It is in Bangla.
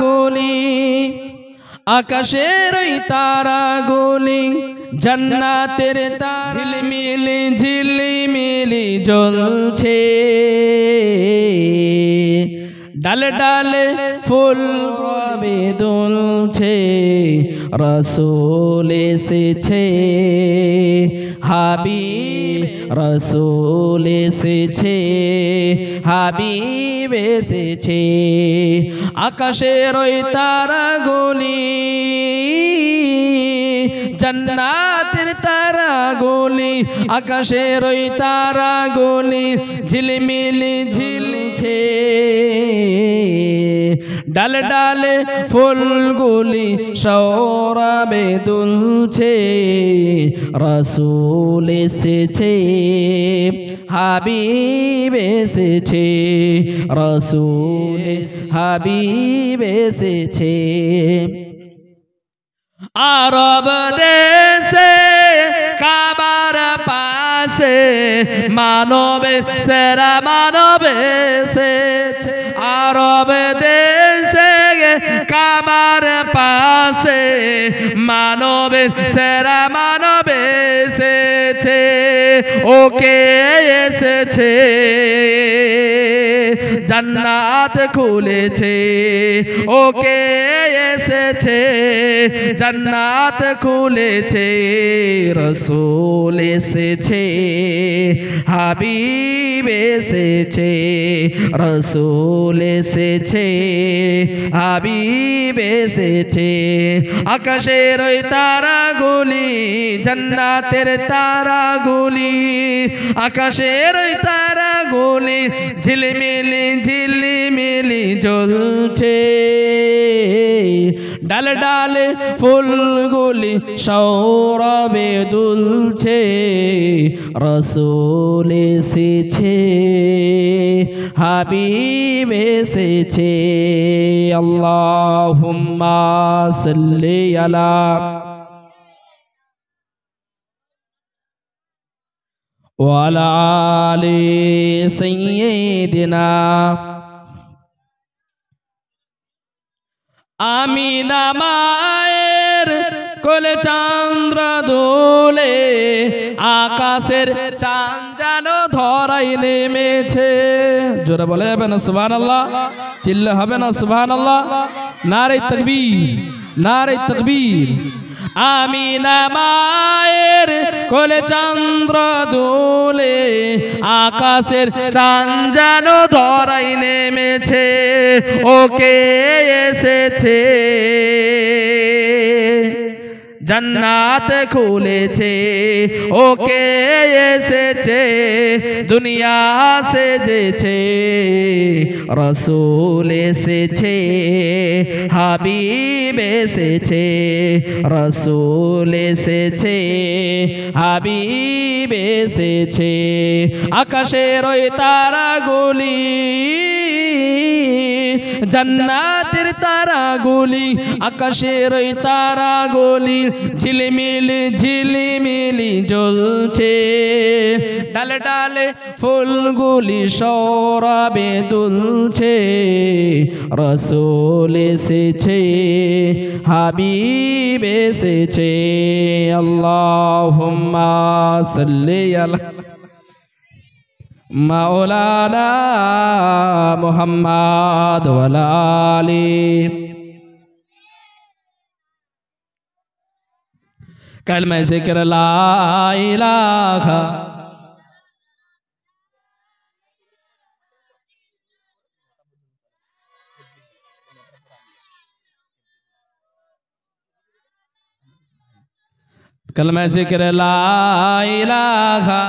তারাগুলি আকাশের ওই তারাগুলি জান্নাতের তারা ঝিলমিলি ঝিলমিলি জ্বলছে ডালে ডালে ফুল গবে দুলছে রসূল এসেছে হাবিব রসূল এসেছে হাবিব এসেছে আকাশের ওই তারাগুলি জান্নাতের তারাগুলি আকাশের ওই তারাগুলি ঝিলমিলি ঝিলছে ডালে ডালে ফুলগুলি সৌরভে দুলছে রসূল এসেছে হাবিব এসেছে রসূল হাবিব এসেছে আরব দেশে কাবার পাশে মানবে সেরা মানবে এসেছে আরব দেশে কাবার পাশে মানবে সেরা মানবে এসেছে ওকে এসেছে জান্নাত খুলেছে ওকে এসেছে জান্নাত খুলেছে রসূল এসেছে হাবিব এসেছে রসূল এসেছে হাবিব এসেছে আকাশের ওই তারাগুলি জান্নাতের তারাগুলি আকাশের ওই তারাগুলি ঝিলমিলি ঝিলমিলি জ্বলছে ডালে ডালে ফুলগুলি সৌরভে দুলছে রসূল এসেছে হাবিব এসেছে আল্লাহুম্মা সাল্লি আলা ওয়ালা আলি সাইয়্যিদিনা আমিনা মায়ের কোলে চন্দ্র দোলে আকাশের চাঁদ যেন ধরাই নেমেছে জোরে বলে হবে না সুবহানাল্লাহ চিল্লা হবে না সুবহানাল্লাহ নারে তাকবীর নারে তাকবীর আমিনা মায়ের কোলে চন্দ্র দোলে আকাশের চাঁদ যেন ধরাই নেমেছে ওকে এসেছে জান্নাত খুলেছে ওকে এসেছে দুনিয়া সেজেছে রসূল এসেছে হাবিব এসেছে রসূল এসেছে হাবিব এসেছে আকাশের ওই তারাগুলি জান্নাতের তারাগুলি আকাশের ওই তারাগুলি ঝিলমিলি ঝিলমিলি জ্বলছে ডালে ডালে ফুলগুলি সৌরভে দুলছে রসূল এসেছে হাবিব এসেছে আল্লাহুম্মা সাল্লি আলা মাওলানা মুহাম্মদ ওয়ালা আলি कलमा ज़िक्र ला इलाहा कलमा ज़िक्र ला इलाहा